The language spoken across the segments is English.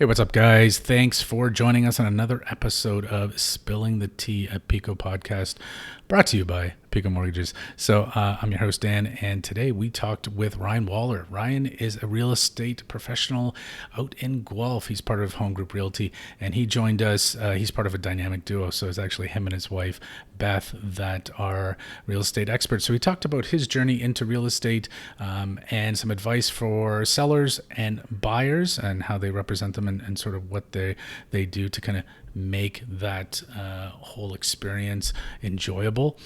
Hey, what's up, guys? Thanks for joining us on another episode of Spilling the Tea at Pico Podcast, brought to you by Pico Mortgages. I'm your host, Dan, and today we talked with Ryan Waller. Ryan is a real estate professional out in Guelph. He's part of HomeGroup Realty, and he joined us. He's part of a dynamic duo, so it's actually him and his wife, Beth, that are real estate experts. So we talked about his journey into real estate and some advice for sellers and buyers and how they represent them and sort of what they do to kind of make that whole experience enjoyable.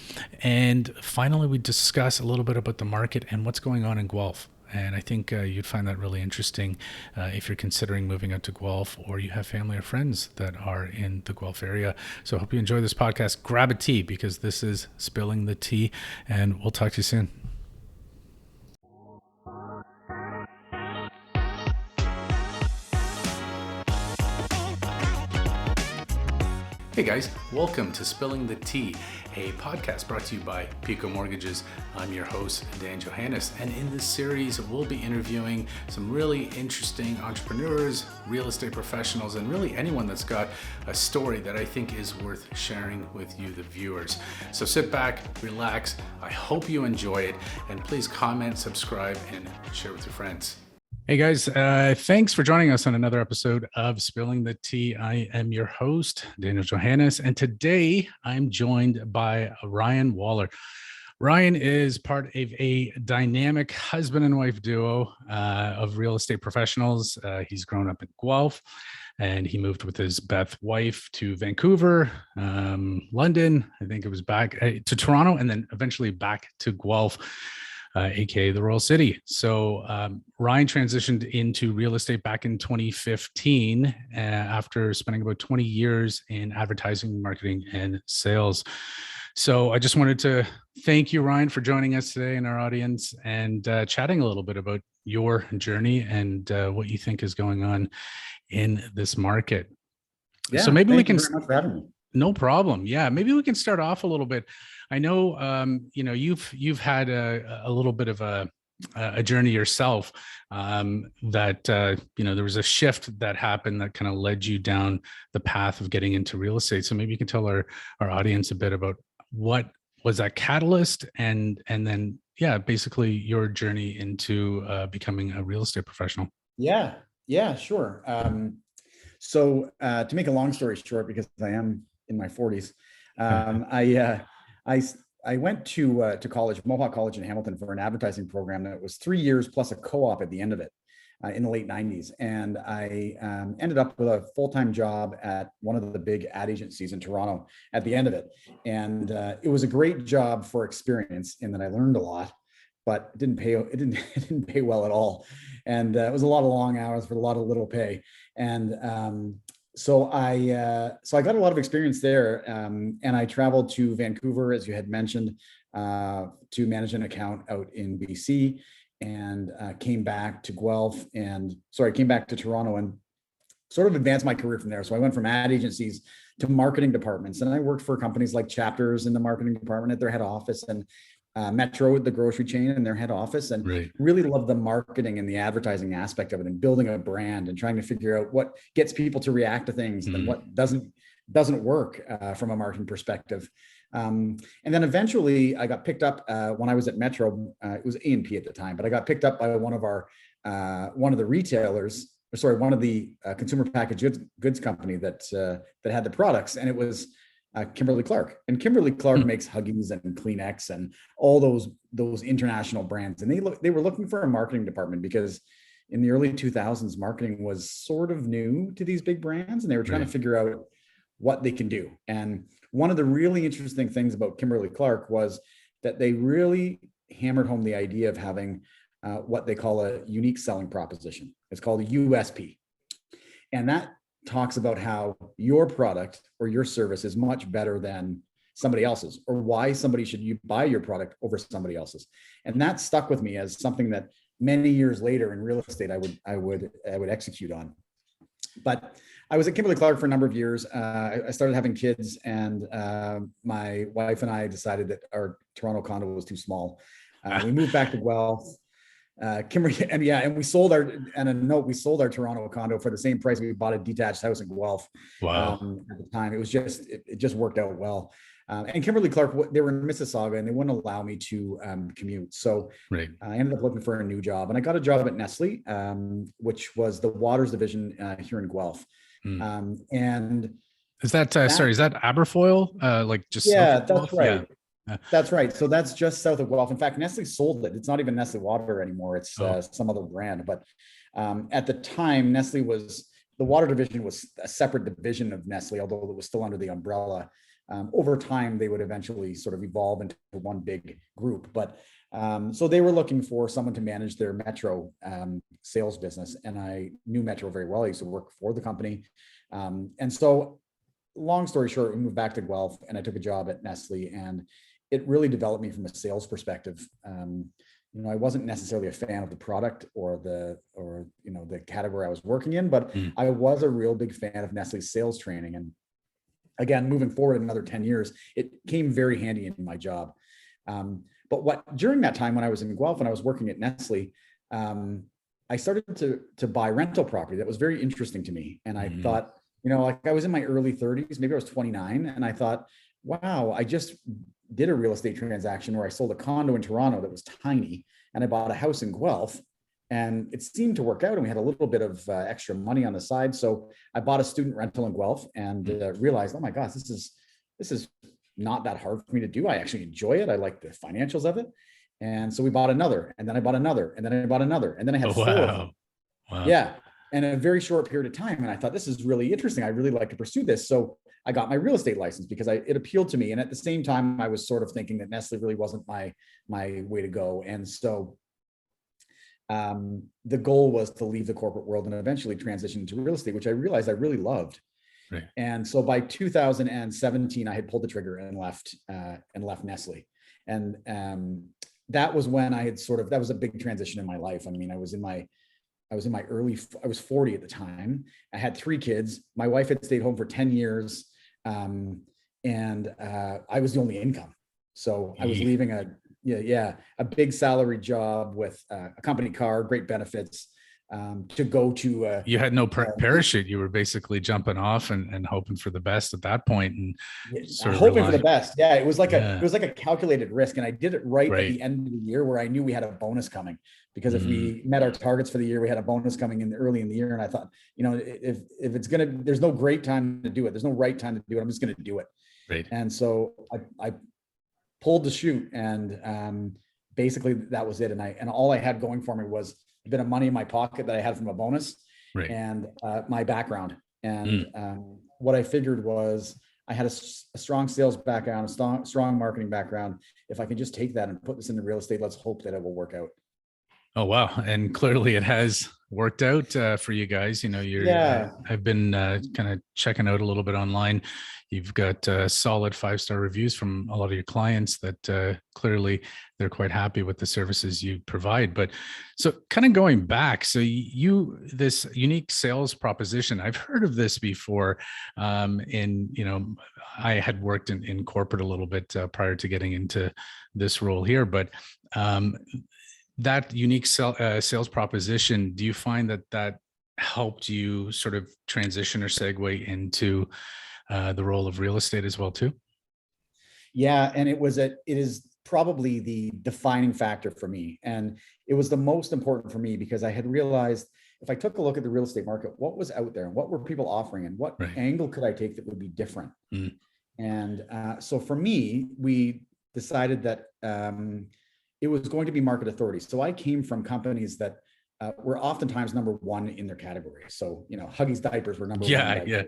And finally, we discuss a little bit about the market and what's going on in Guelph. And I think you'd find that really interesting if you're considering moving out to Guelph or you have family or friends that are in the Guelph area. So I hope you enjoy this podcast. Grab a tea because this is Spilling the Tea, and we'll talk to you soon. Hey guys, welcome to Spilling the Tea, a podcast brought to you by Pico Mortgages. I'm your host, Dan Johannes, and in this series, we'll be interviewing some really interesting entrepreneurs, real estate professionals, and really anyone that's got a story that I think is worth sharing with you, the viewers. So sit back, relax. I hope you enjoy it, and please comment, subscribe, and share with your friends. Hey guys, thanks for joining us on another episode of Spilling the Tea. I am your host, Daniel Johannes, and today I'm joined by Ryan Waller. Ryan is part of a dynamic husband and wife duo of real estate professionals. He's grown up in Guelph, and he moved with his Beth wife to Vancouver, London. I think it was back to Toronto, and then eventually back to Guelph. AKA the Royal City. So Ryan transitioned into real estate back in 2015 after spending about 20 years in advertising, marketing, and sales. So I just wanted to thank you, Ryan, for joining us today in our audience and chatting a little bit about your journey and what you think is going on in this market. Yeah, so maybe we can. Thank you very much for having me. No problem. Yeah, maybe we can start off a little bit. I know, you've had a little bit of a journey yourself. That there was a shift that happened that kind of led you down the path of getting into real estate. So maybe you can tell our audience a bit about what was that catalyst, and then basically your journey into becoming a real estate professional. Yeah, sure. So to make a long story short, because I am in my 40s, I went to college, Mohawk College in Hamilton, for an advertising program that was 3 years plus a co-op at the end of it in the late 90s. And I ended up with a full-time job at one of the big ad agencies in Toronto at the end of it. And it was a great job for experience in that I learned a lot, but it didn't pay well at all. And it was a lot of long hours for a lot of little pay. And so I got a lot of experience there, and I traveled to Vancouver, as you had mentioned, to manage an account out in BC, and came back to Toronto and sort of advanced my career from there. So I went from ad agencies to marketing departments, and I worked for companies like Chapters in the marketing department at their head office, and Metro, the grocery chain, in their head office, and really loved the marketing and the advertising aspect of it, and building a brand and trying to figure out what gets people to react to things and what doesn't work from a marketing perspective. And then eventually I got picked up when I was at Metro. It was A&P at the time, but I got picked up by one of the retailers, one of the consumer packaged goods company that had the products, and it was Kimberly Clark. And Kimberly Clark makes Huggies and Kleenex and all those international brands. And they were looking for a marketing department because in the early 2000s, marketing was sort of new to these big brands, and they were trying to figure out what they can do. And one of the really interesting things about Kimberly Clark was that they really hammered home the idea of having what they call a unique selling proposition. It's called a USP. And that talks about how your product or your service is much better than somebody else's, or why somebody should buy your product over somebody else's. And that stuck with me as something that many years later in real estate I would execute on. But I was at Kimberly Clark for a number of years. I started having kids, and my wife and I decided that our Toronto condo was too small. We moved back to Guelph. Kimberly, and we sold we sold our Toronto condo for the same price we bought a detached house in Guelph. Wow. At the time, it just worked out well. And Kimberly Clark, they were in Mississauga and they wouldn't allow me to commute. So Right. I ended up looking for a new job, and I got a job at Nestle, which was the waters division here in Guelph. And is that sorry, is that Aberfoyle? Like just yeah, south of that's Guelph? right. Yeah. That's right. So that's just south of Guelph. In fact, Nestle sold it. It's not even Nestle water anymore. It's some other brand. But at the time, the water division was a separate division of Nestle, although it was still under the umbrella. Over time, they would eventually sort of evolve into one big group. But so they were looking for someone to manage their Metro sales business. And I knew Metro very well. I used to work for the company. And so long story short, we moved back to Guelph and I took a job at Nestle, and it really developed me from a sales perspective. I wasn't necessarily a fan of the product or the category I was working in, but I was a real big fan of Nestle's sales training. And again, moving forward another 10 years, it came very handy in my job. But during that time when I was in Guelph and I was working at Nestle, I started to buy rental property. That was very interesting to me. And I thought, like I was in my early 30s, maybe I was 29. And I thought, wow, I just did a real estate transaction where I sold a condo in Toronto that was tiny, and I bought a house in Guelph, and it seemed to work out. And we had a little bit of extra money on the side. So I bought a student rental in Guelph and realized, oh my gosh, this is not that hard for me to do. I actually enjoy it. I like the financials of it. And so we bought another, and then I bought another, and then I bought another, and then I had four of them. Wow. Yeah. And in a very short period of time. And I thought, this is really interesting. I really like to pursue this. So I got my real estate license because it appealed to me. And at the same time, I was sort of thinking that Nestle really wasn't my way to go. And so the goal was to leave the corporate world and eventually transition into real estate, which I realized I really loved. Right. And so by 2017, I had pulled the trigger and left Nestle. And that was when that was a big transition in my life. I mean, I was 40 at the time. I had 3 kids. My wife had stayed home for 10 years. And I was the only income. So I was leaving a big salary job with a company car, great benefits, to go to. You had no parachute. You were basically jumping off and hoping for the best at that point, and hoping for the best. Yeah, it was like a calculated risk, and I did it right at the end of the year where I knew we had a bonus coming, because if we met our targets for the year, we had a bonus coming in early in the year. And I thought, if it's there's no great time to do it. There's no right time to do it. I'm just going to do it. Right. And so I pulled the chute, and basically that was it. And all I had going for me was a bit of money in my pocket that I had from a bonus, and my background. And what I figured was I had a strong sales background, a strong marketing background. If I can just take that and put this into real estate, let's hope that it will work out. Oh, wow. And clearly it has worked out for you guys. I've been kind of checking out a little bit online. You've got solid 5-star reviews from a lot of your clients that clearly they're quite happy with the services you provide. But so kind of going back, so this unique sales proposition, I've heard of this before. I had worked in corporate a little bit prior to getting into this role here, but that unique sales proposition, do you find that helped you sort of transition or segue into the role of real estate as well too? Yeah, and it is probably the defining factor for me, and it was the most important for me because I had realized if I took a look at the real estate market, what was out there and what were people offering, and what angle could I take that would be different. And so for me, we decided that it was going to be market authority. So I came from companies that were oftentimes number one in their category. So, Huggies diapers were number one. Yeah.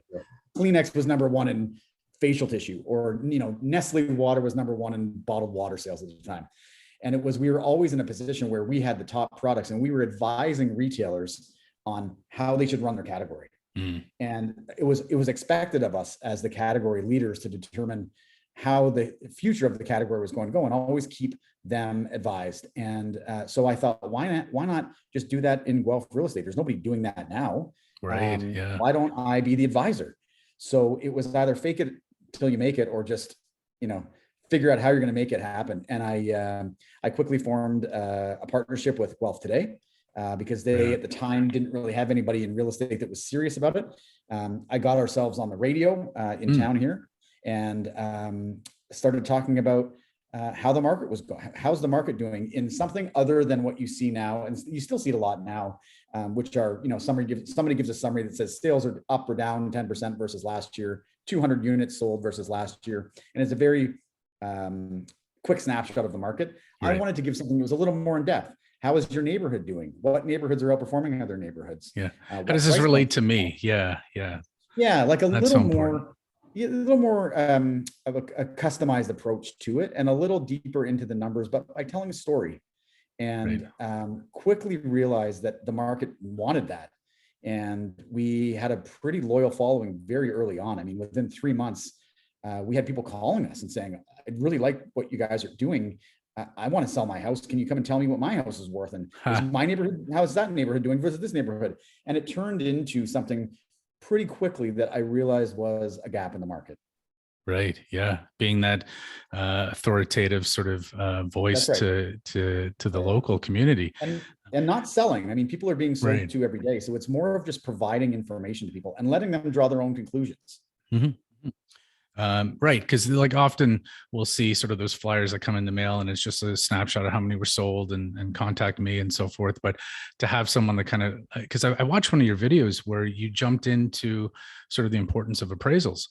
Kleenex was number one in facial tissue, or, Nestle water was number one in bottled water sales at the time. And we were always in a position where we had the top products, and we were advising retailers on how they should run their category. And it was expected of us as the category leaders to determine how the future of the category was going to go, and always keep them advised. And so I thought, why not just do that in Guelph real estate? There's nobody doing that now. Right. Yeah. Why don't I be the advisor? So it was either fake it till you make it, or just, figure out how you're going to make it happen. And I quickly formed a partnership with Guelph today. Because they at the time didn't really have anybody in real estate that was serious about it. I got ourselves on the radio in town here and started talking about how the market was going. How's the market doing in something other than what you see now? And you still see it a lot now, which are, somebody gives a summary that says sales are up or down 10% versus last year, 200 units sold versus last year. And it's a very quick snapshot of the market. Right. I wanted to give something that was a little more in depth. How is your neighborhood doing? What neighborhoods are outperforming other neighborhoods? Yeah. How does this relate to me? Yeah. Like a little more of a customized approach to it and a little deeper into the numbers, but by telling a story. And quickly realized that the market wanted that. And we had a pretty loyal following very early on. I mean, within 3 months, we had people calling us and saying, I really like what you guys are doing. I want to sell my house. Can you come and tell me what my house is worth? And is my neighborhood, how is that neighborhood doing versus this neighborhood? And it turned into something pretty quickly that I realized was a gap in the market. Right. Yeah. Being that authoritative sort of voice to the local community. And not selling. I mean, people are being sold to every day. So it's more of just providing information to people and letting them draw their own conclusions. Mm-hmm. Right. Because like often we'll see sort of those flyers that come in the mail and it's just a snapshot of how many were sold and contact me and so forth. But to have someone that kind of, because I watched one of your videos where you jumped into sort of the importance of appraisals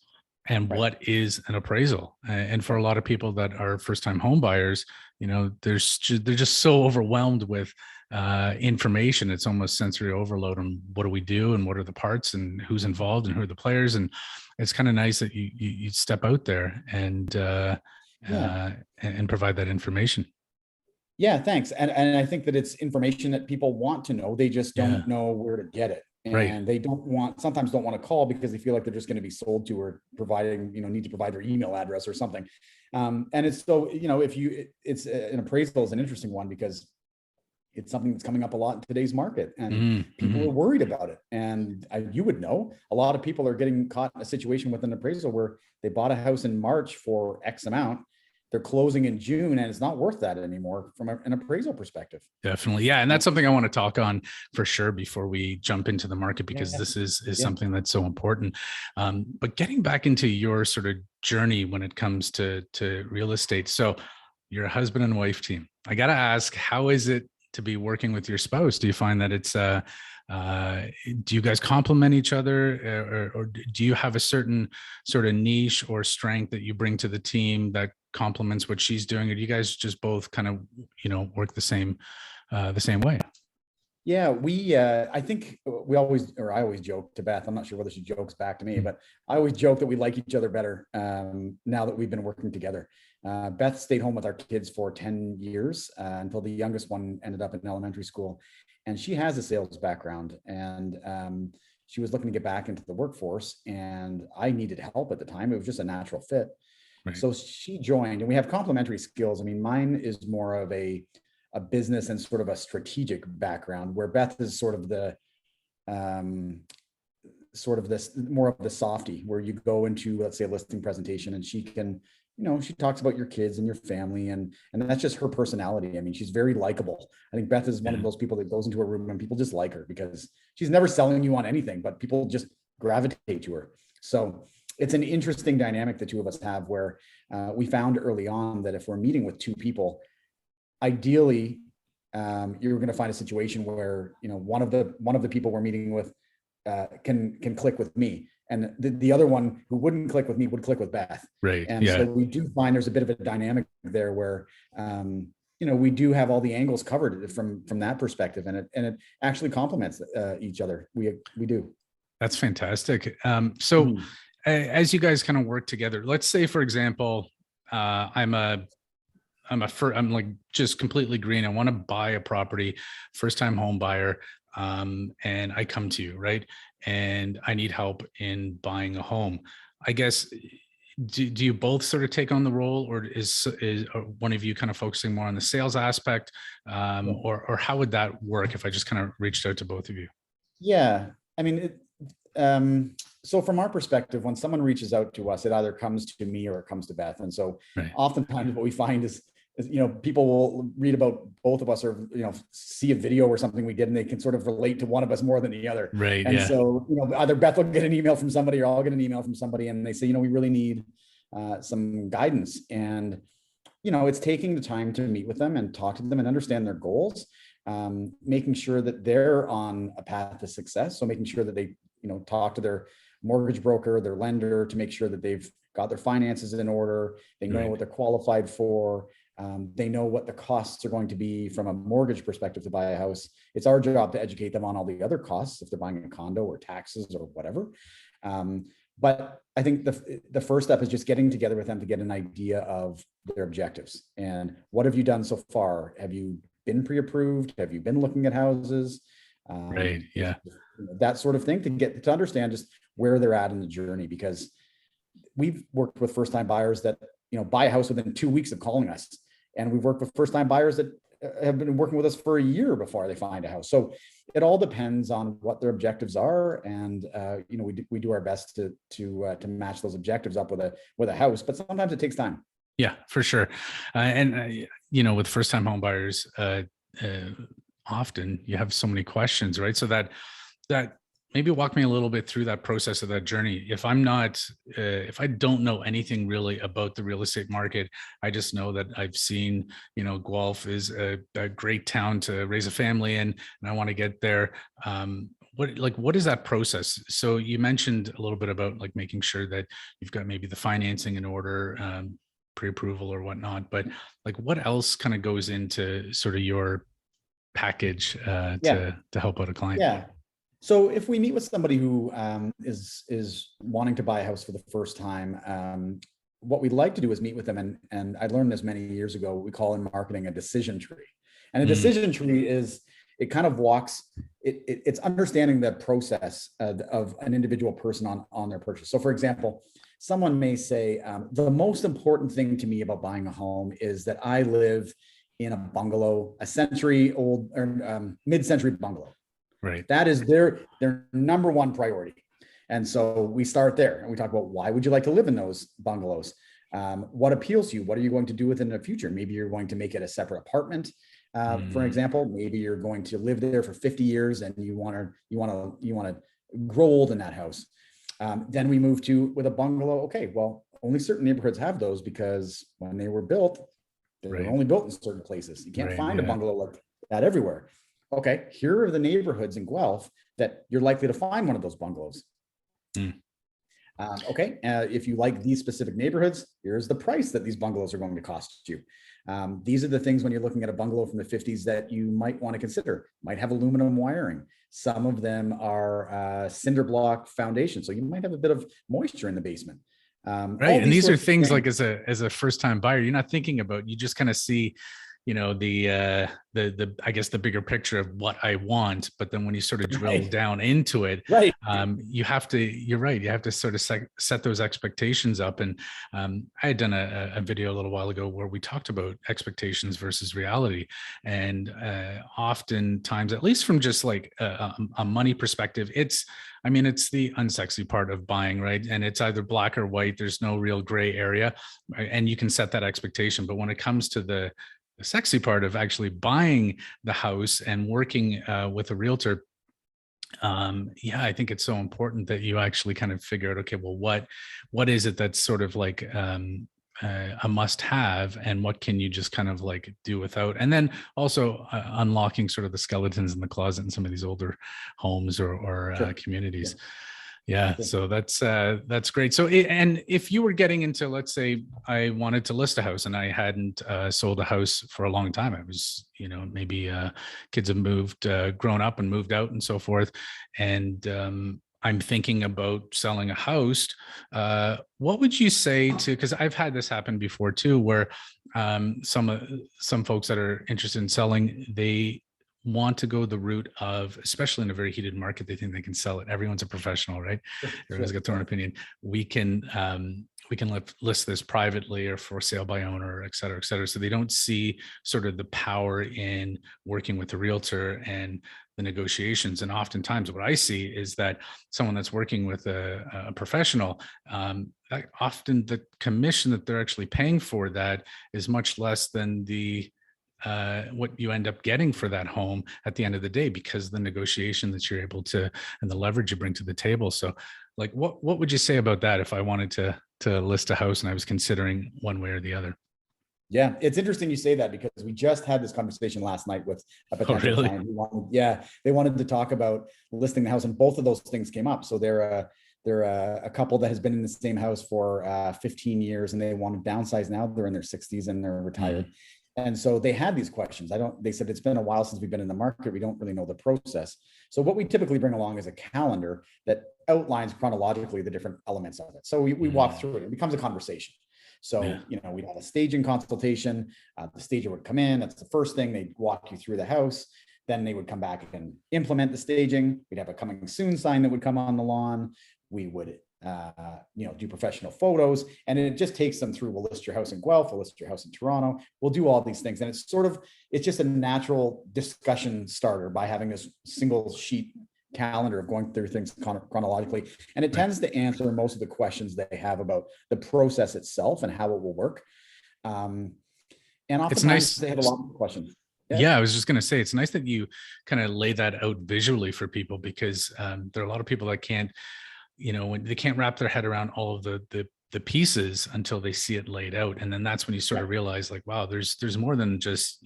and what is an appraisal. And for a lot of people that are first-time home buyers, they're just so overwhelmed with information. It's almost sensory overload on what do we do and what are the parts and who's involved and who are the players. And it's kind of nice that you step out there and provide that information. Yeah, thanks. And I think that it's information that people want to know. They just don't know where to get it. And they sometimes don't want to call because they feel like they're just going to be sold to or providing, need to provide their email address or something. And it's so, it's an appraisal is an interesting one because it's something that's coming up a lot in today's market and people are worried about it. And you would know a lot of people are getting caught in a situation with an appraisal where they bought a house in March for X amount. They're closing in June and it's not worth that anymore from an appraisal perspective. Definitely. Yeah. And that's something I want to talk on for sure before we jump into the market, because this is something that's so important. But getting back into your sort of journey when it comes to real estate. So you're a husband and wife team. I got to ask, how is it to be working with your spouse? Do you find that it's, do you guys complement each other or do you have a certain sort of niche or strength that you bring to the team that complements what she's doing? Or do you guys just both kind of, work the same way? Yeah, I think I always joke to Beth. I'm not sure whether she jokes back to me, but I always joke that we like each other better now that we've been working together. Beth stayed home with our kids for 10 years until the youngest one ended up in elementary school. And she has a sales background and she was looking to get back into the workforce and I needed help at the time. It was just a natural fit. Right. So she joined and we have complementary skills. I mean, mine is more of a business and sort of a strategic background where Beth is sort of this more of the softie where you go into, let's say, a listing presentation and she can, she talks about your kids and your family and that's just her personality. I mean, she's very likable. I think Beth is one of those people that goes into a room and people just like her because she's never selling you on anything, but people just gravitate to her. So it's an interesting dynamic the two of us have where we found early on that if we're meeting with two people, ideally, you're going to find a situation where one of the people we're meeting with can click with me, and the other one who wouldn't click with me would click with Beth. Right. And so we do find there's a bit of a dynamic there where we do have all the angles covered from that perspective, and it actually complements each other. We do. That's fantastic. So as you guys kind of work together, let's say, for example, I'm like just completely green. I want to buy a property, first time home buyer. And I come to you, right? And I need help in buying a home. I guess, do you both sort of take on the role, or is one of you kind of focusing more on the sales aspect? Or how would that work if I just kind of reached out to both of you? Yeah. I mean, So from our perspective, when someone reaches out to us, it either comes to me or it comes to Beth. And so Right. oftentimes what we find is, people will read about both of us, or, see a video or something we did, and they can sort of relate to one of us more than the other. Right. And Yeah. so, either Beth will get an email from somebody, or I'll get an email from somebody, and they say, we really need some guidance. And, it's taking the time to meet with them and talk to them and understand their goals, making sure that they're on a path to success. So making sure that they, talk to their mortgage broker, their lender, to make sure that they've got their finances in order. They know Right. what they're qualified for. They know what the costs are going to be from a mortgage perspective to buy a house. It's our job to educate them on all the other costs if they're buying a condo or taxes or whatever. But I think the first step is just getting together with them to get an idea of their objectives. And what have you done so far? Have you been pre-approved? Have you been looking at houses? Right. Yeah. That sort of thing, to understand just where they're at in the journey, because we've worked with first-time buyers that, buy a house within 2 weeks of calling us. And we've worked with first-time buyers that have been working with us for a year before they find a house. So it all depends on what their objectives are. And, we do our best to match those objectives up with a house, but sometimes it takes time. Yeah, for sure. With first-time home buyers, often you have so many questions, right? So that maybe walk me a little bit through that process of that journey. If I don't know anything really about the real estate market, I just know that I've seen, Guelph is a great town to raise a family in, and I want to get there. What is that process? So you mentioned a little bit about like making sure that you've got maybe the financing in order, pre-approval or whatnot, but like what else kind of goes into sort of your package to help out a client? Yeah. So if we meet with somebody who is wanting to buy a house for the first time, what we'd like to do is meet with them. And I learned this many years ago, we call in marketing a decision tree. And a decision tree is, it kind of walks, it's understanding the process of an individual person on their purchase. So for example, someone may say, the most important thing to me about buying a home is that I live in a bungalow, a century old or mid-century bungalow. Right. That is their number one priority. And so we start there and we talk about, why would you like to live in those bungalows? What appeals to you? What are you going to do with it in the future? Maybe you're going to make it a separate apartment. For example, maybe you're going to live there for 50 years and you want to grow old in that house. Then we move to with a bungalow. Okay, well, only certain neighborhoods have those because when they were built, they were only built in certain places. You can't find a bungalow like that everywhere. Okay, here are the neighborhoods in Guelph that you're likely to find one of those bungalows. If you like these specific neighborhoods, here's the price that these bungalows are going to cost you. These are the things when you're looking at a bungalow from the 50s that you might want to consider. Might have aluminum wiring. Some of them are cinder block foundation, so you might have a bit of moisture in the basement. Right, and these are things like as a first-time buyer, you're not thinking about. You just kind of see, the I guess the bigger picture of what I want, but then when you sort of drill down into it, you're right, you have to sort of set those expectations up. And I had done a video a little while ago where we talked about expectations versus reality. And oftentimes, at least from just like a money perspective, it's the unsexy part of buying, right? And it's either black or white. There's no real gray area, and you can set that expectation. But when it comes to the sexy part of actually buying the house and working with a realtor, I think it's so important that you actually kind of figure out, okay, well, what is it that's sort of like a must have, and what can you just kind of like do without? And then also unlocking sort of the skeletons in the closet in some of these older homes or communities. So that's great. So, and if you were getting into, let's say I wanted to list a house and I hadn't sold a house for a long time, I was, maybe kids have grown up and moved out and so forth. And I'm thinking about selling a house. What would you say because I've had this happen before too, where some folks that are interested in selling, they want to go the route of, especially in a very heated market, they think they can sell it. Everyone's a professional, right? Everyone's got their own opinion. We can list this privately or for sale by owner, et cetera, et cetera. So they don't see sort of the power in working with a realtor and the negotiations. And oftentimes what I see is that someone that's working with a professional, often the commission that they're actually paying for that is much less than the what you end up getting for that home at the end of the day, because the negotiation that you're able to and the leverage you bring to the table. So like what would you say about that if I wanted to list a house and I was considering one way or the other? Yeah, it's interesting you say that, because we just had this conversation last night with a Oh, potential really? client who wanted, they wanted to talk about listing the house, and both of those things came up. So they're a couple that has been in the same house for 15 years, and they want to downsize now. They're in their 60s and they're retired. And so they had these questions. They said, it's been a while since we've been in the market. We don't really know the process. So what we typically bring along is a calendar that outlines chronologically the different elements of it. So we walk through it. It becomes a conversation. So, we'd have a staging consultation. The stager would come in. That's the first thing. They'd walk you through the house. Then they would come back and implement the staging. We'd have a coming soon sign that would come on the lawn. We would, do professional photos, and it just takes them through. We'll list your house in Guelph. We'll list your house in Toronto. We'll do all these things. And it's just a natural discussion starter by having this single sheet calendar of going through things chronologically. And it tends to answer most of the questions they have about the process itself and how it will work. And oftentimes It's nice. They have a lot of questions. Yeah, I was just going to say, it's nice that you kind of lay that out visually for people, because there are a lot of people that can't, when they can't wrap their head around all of the pieces until they see it laid out. And then that's when you sort of realize, like, wow, there's more than just,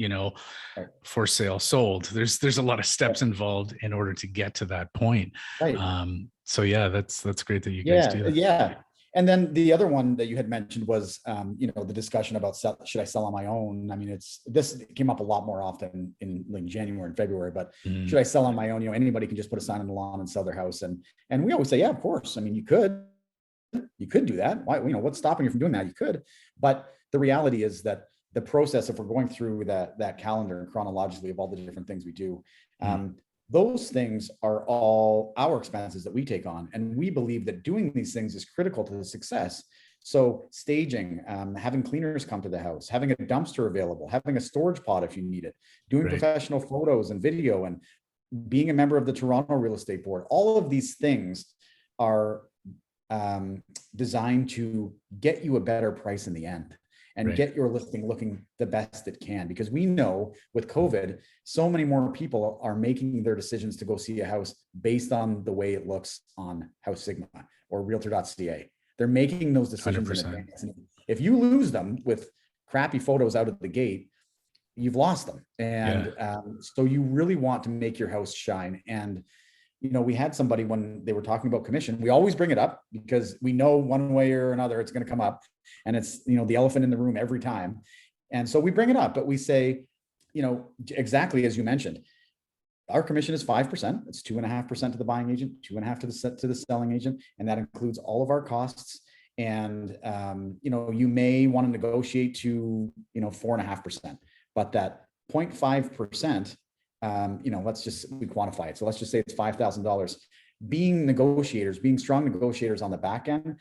for sale, sold. There's a lot of steps involved in order to get to that point. Right. So yeah, that's great that you guys do that. Yeah. And then the other one that you had mentioned was, the discussion about should I sell on my own? I mean, this came up a lot more often in like January and February, but should I sell on my own? Anybody can just put a sign on the lawn and sell their house. And we always say, yeah, of course. I mean, you could do that. Why, what's stopping you from doing that? You could, but the reality is that the process, if we're going through that calendar and chronologically of all the different things we do, those things are all our expenses that we take on. And we believe that doing these things is critical to the success. So staging, having cleaners come to the house, having a dumpster available, having a storage pod if you need it, doing professional photos and video, and being a member of the Toronto Real Estate Board. All of these things are designed to get you a better price in the end and get your listing looking the best it can. Because we know with COVID, so many more people are making their decisions to go see a house based on the way it looks on House Sigma or realtor.ca. They're making those decisions 100%. In advance. And if you lose them with crappy photos out of the gate, you've lost them. And so you really want to make your house shine. And we had somebody, when they were talking about commission, we always bring it up because we know one way or another it's going to come up, and it's, the elephant in the room every time. And so we bring it up, but we say, exactly as you mentioned, our commission is 5%. It's 2.5% to the buying agent, 2.5% to the selling agent. And that includes all of our costs. And, you may want to negotiate to, 4.5%, but that 0.5%, we quantify it. So let's just say it's $5,000. Being strong negotiators on the back end,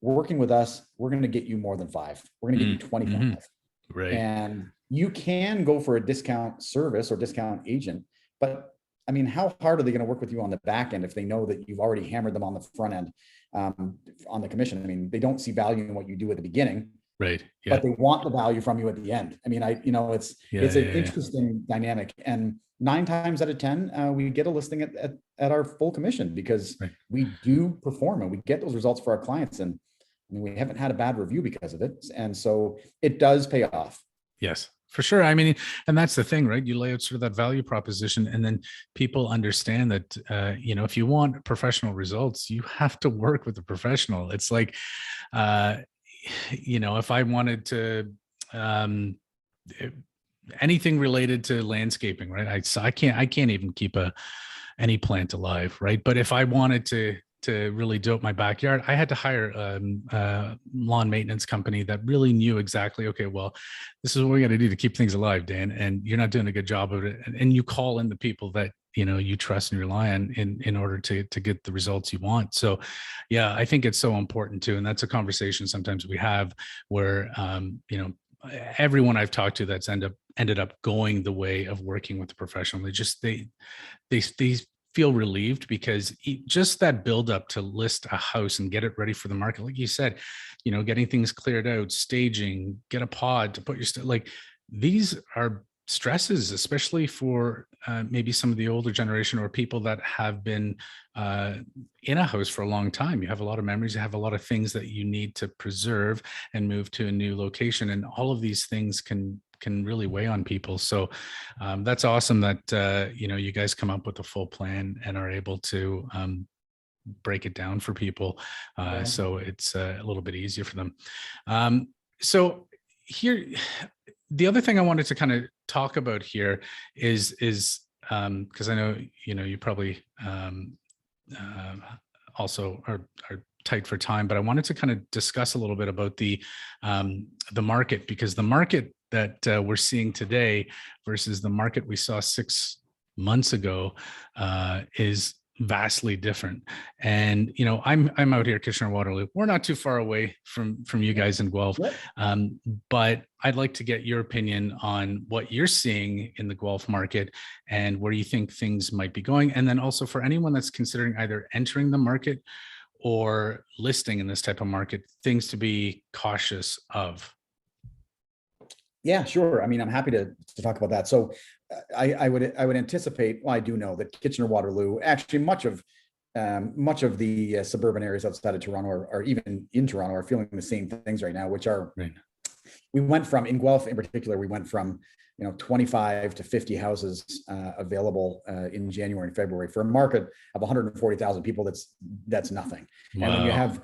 working with us, we're going to get you more than 5. We're going to get you 25. Right. And you can go for a discount service or discount agent, but I mean, how hard are they going to work with you on the back end if they know that you've already hammered them on the front end, on the commission? I mean, they don't see value in what you do at the beginning. Right. Yeah. But they want the value from you at the end. I mean, it's an interesting dynamic. And 9 times out of 10, we get a listing at our full commission because we do perform and we get those results for our clients. And I mean, we haven't had a bad review because of it. And so it does pay off. Yes, for sure. I mean, and that's the thing, right? You lay out sort of that value proposition, and then people understand that, if you want professional results, you have to work with a professional. It's like, if I wanted to, anything related to landscaping, right? I can't even keep any plant alive, right? But if I wanted to really do up my backyard, I had to hire a lawn maintenance company that really knew exactly, okay, well, this is what we got to do to keep things alive, Dan, and you're not doing a good job of it. And you call in the people that, you trust and rely on in order to get the results you want. So yeah, I think it's so important too. And that's a conversation sometimes we have where, everyone I've talked to that's ended up going the way of working with a professional. They feel relieved because just that build up to list a house and get it ready for the market, like you said, getting things cleared out, staging, get a pod to put your stuff, like these are stresses, especially for maybe some of the older generation or people that have been in a house for a long time. You have a lot of memories, you have a lot of things that you need to preserve and move to a new location, and all of these things can really weigh on people. So that's awesome that you guys come up with a full plan and are able to break it down for people, so it's a little bit easier for them. So here, the other thing I wanted to kind of talk about here is because I know you probably also are tight for time, but I wanted to kind of discuss a little bit about the market, because the market that we're seeing today versus the market we saw 6 months ago is vastly different. And I'm out here Kitchener-Waterloo. We're not too far away from you guys in Guelph. But I'd like to get your opinion on what you're seeing in the Guelph market and where you think things might be going. And then also for anyone that's considering either entering the market or listing in this type of market, things to be cautious of. Yeah, sure. I mean, I'm happy to talk about that. So I would anticipate, well, I do know that Kitchener-Waterloo, actually much of the suburban areas outside of Toronto or even in Toronto are feeling the same things right now, which are, we went from, in Guelph in particular, we went from 25 to 50 houses available in January and February for a market of 140,000 people. That's nothing. Wow. And when you have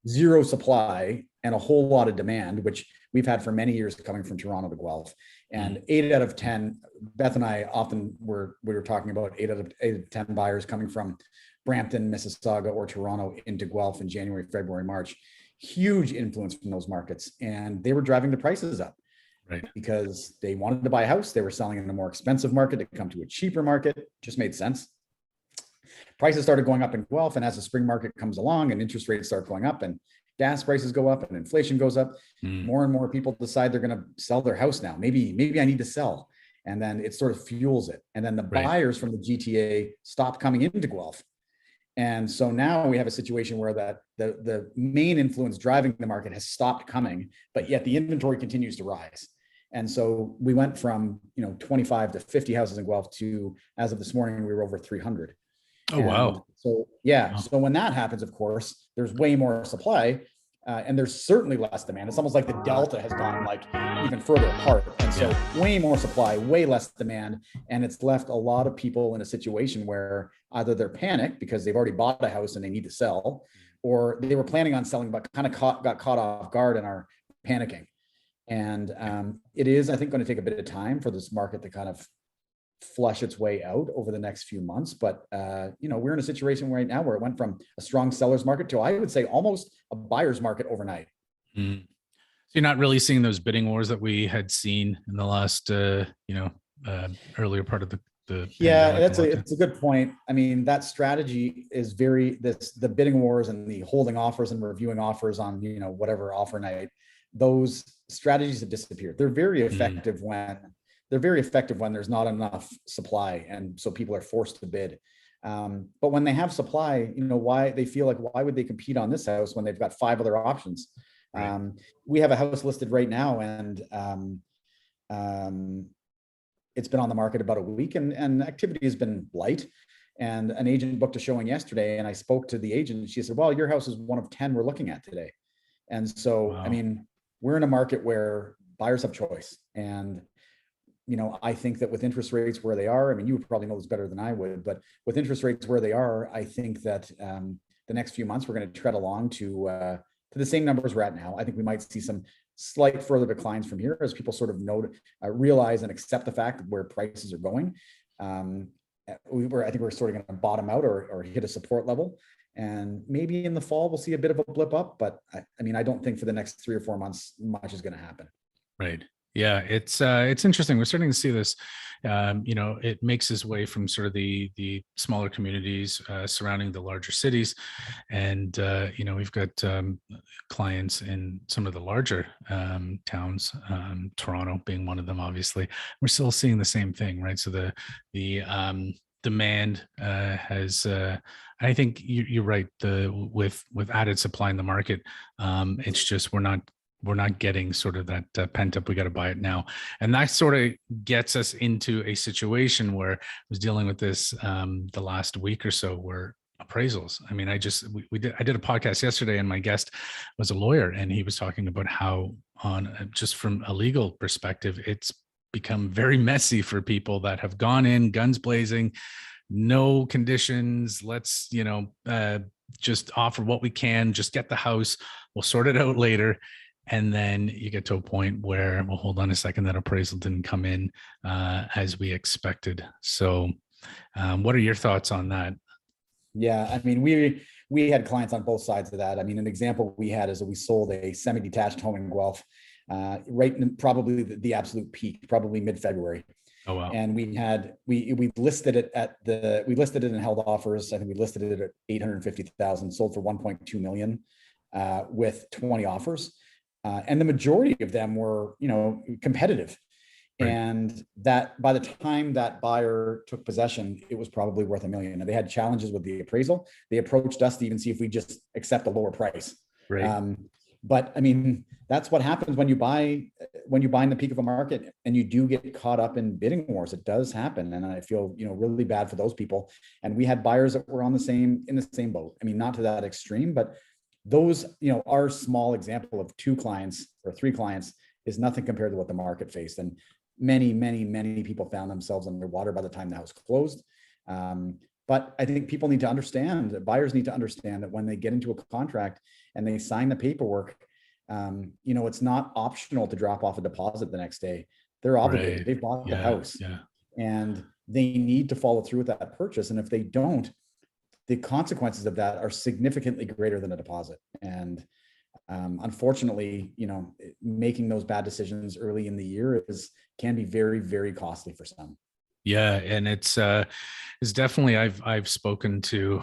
zero supply and a whole lot of demand, which we've had for many years coming from Toronto to Guelph, and 8 out of 10, Beth and I often we were talking about 8 out of 10 buyers coming from Brampton, Mississauga, or Toronto into Guelph in January, February, March. Huge influence from those markets, and they were driving the prices up. Right. Because they wanted to buy a house, they were selling in a more expensive market to come to a cheaper market. Just made sense. Prices started going up in Guelph, and as the spring market comes along and interest rates start going up and gas prices go up and inflation goes up, more and more people decide they're going to sell their house now. Maybe I need to sell. And then it sort of fuels it. And then the buyers from the GTA stop coming into Guelph. And so now we have a situation where that the main influence driving the market has stopped coming, but yet the inventory continues to rise. And so we went from 25 to 50 houses in Guelph to, as of this morning, we were over 300. Oh, wow. So, yeah. Wow. So when that happens, of course, there's way more supply and there's certainly less demand. It's almost like the delta has gone like even further apart. And so way more supply, way less demand. And it's left a lot of people in a situation where either they're panicked because they've already bought a house and they need to sell, or they were planning on selling, but kind of got caught off guard and are panicking. And it is, I think, going to take a bit of time for this market to kind of flush its way out over the next few months. But, we're in a situation right now where it went from a strong seller's market to, I would say, almost a buyer's market overnight. So you're not really seeing those bidding wars that we had seen in the last, earlier part of the it's a good point. I mean, that strategy is the bidding wars and the holding offers and reviewing offers on, whatever offer night. Those strategies have disappeared. They're very effective when there's not enough supply, and so people are forced to bid. But when they have supply, why they feel like, why would they compete on this house when they've got 5 other options? Right. We have a house listed right now, and it's been on the market about a week, and activity has been light. And an agent booked a showing yesterday, and I spoke to the agent, and she said, well, your house is one of 10 we're looking at today. And so, wow. I mean, we're in a market where buyers have choice. And, I think that with interest rates where they are, I mean, you would probably know this better than I would, but with interest rates where they are, I think that the next few months, we're going to tread along to the same numbers we're at now. I think we might see some slight further declines from here as people sort of realize and accept the fact that where prices are going. I think we're sort of going to bottom out or hit a support level. And maybe in the fall, we'll see a bit of a blip up. But I mean, I don't think for the next 3 or 4 months, much is going to happen. Right. Yeah, it's interesting. We're starting to see this. It makes its way from sort of the smaller communities surrounding the larger cities, and we've got clients in some of the larger towns, Toronto being one of them. Obviously, we're still seeing the same thing, right? So the demand has. I think you're right. With added supply in the market, it's just we're not getting sort of that pent up, we got to buy it now. And that sort of gets us into a situation where I was dealing with this the last week or so, where appraisals. I mean, I did a podcast yesterday, and my guest was a lawyer, and he was talking about how just from a legal perspective, it's become very messy for people that have gone in guns blazing, no conditions. Let's, just offer what we can, just get the house. We'll sort it out later. And then you get to a point where, well, hold on a second, that appraisal didn't come in as we expected. So what are your thoughts on that? Yeah, I mean, we had clients on both sides of that. I mean, an example we had is that we sold a semi-detached home in Guelph, right in probably the absolute peak, probably mid-February. Oh, wow. And we listed it in held offers. I think we listed it at 850,000, sold for 1.2 million with 20 offers. And the majority of them were, competitive. Right. And that by the time that buyer took possession, it was probably worth $1 million. And they had challenges with the appraisal. They approached us to even see if we just accept a lower price. Right. But I mean, that's what happens when you buy in the peak of a market and you do get caught up in bidding wars. It does happen. And I feel, really bad for those people. And we had buyers that were in the same boat. I mean, not to that extreme, but those, our small example of 2 clients or 3 clients is nothing compared to what the market faced. And many, many, many people found themselves underwater by the time the house closed. But I think people need to understand, that buyers need to understand that when they get into a contract and they sign the paperwork, it's not optional to drop off a deposit the next day. They're obligated. Right. They bought the house, and they need to follow through with that purchase. And if they don't, the consequences of that are significantly greater than a deposit. And unfortunately, making those bad decisions early in the year can be very, very costly for some. Yeah, and it's definitely, I've spoken to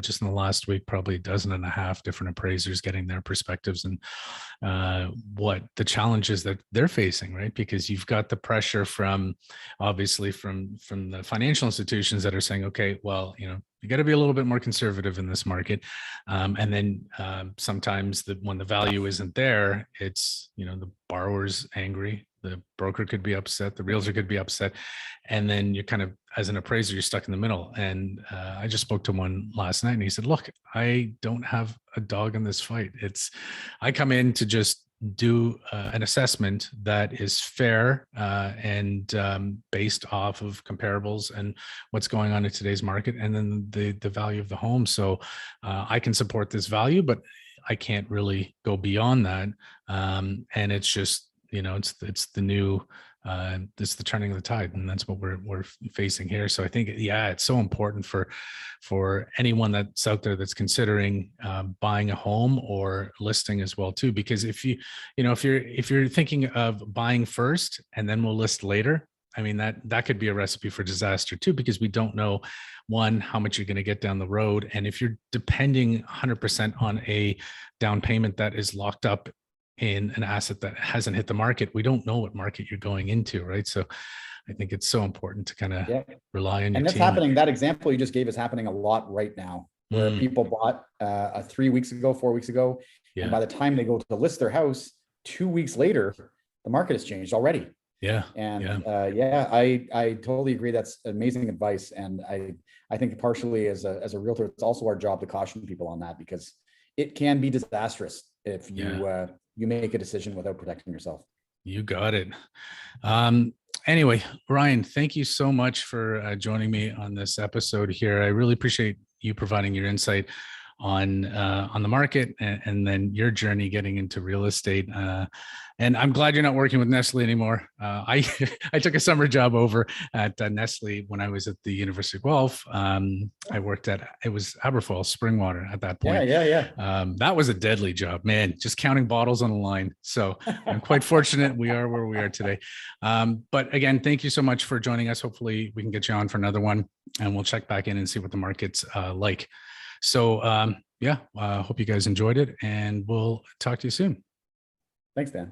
just in the last week, probably 12.5 different appraisers, getting their perspectives and what the challenges that they're facing, right? Because you've got the pressure obviously from the financial institutions that are saying, okay, well, you got to be a little bit more conservative in this market. And then sometimes when the value isn't there, it's, the borrower's angry, the broker could be upset, the realtor could be upset. And then you're kind of, as an appraiser, you're stuck in the middle. And I just spoke to one last night, and he said, look, I don't have a dog in this fight. I come in to just do an assessment that is fair and based off of comparables and what's going on in today's market, and then the value of the home. So I can support this value, but I can't really go beyond that. And it's just, it's the new, it's the turning of the tide, and that's what we're facing here. So I think, it's so important for anyone that's out there that's considering buying a home or listing as well too, because if you're thinking of buying first and then we'll list later, I mean, that could be a recipe for disaster too, because we don't know, one, how much you're going to get down the road, and if you're depending 100% on a down payment that is locked up in an asset that hasn't hit the market, we don't know what market you're going into, right? So I think it's so important to kind of rely on your team. And that's happening. That example you just gave is happening a lot right now, where people bought 3 weeks ago, 4 weeks ago, and by the time they go to list their house, 2 weeks later, the market has changed already. I totally agree. That's amazing advice. And I think partially as a realtor, it's also our job to caution people on that, because it can be disastrous if you make a decision without protecting yourself. You got it. Anyway, Ryan, thank you so much for joining me on this episode here. I really appreciate you providing your insight on the market, and then your journey getting into real estate. And I'm glad you're not working with Nestle anymore. I I took a summer job over at Nestle when I was at the University of Guelph. I worked at, it was Aberfoyle Springwater at that point. Yeah. That was a deadly job, man, just counting bottles on the line. So I'm quite fortunate we are where we are today. But again, thank you so much for joining us. Hopefully we can get you on for another one, and we'll check back in and see what the market's like. So yeah, hope you guys enjoyed it, and we'll talk to you soon. Thanks, Dan.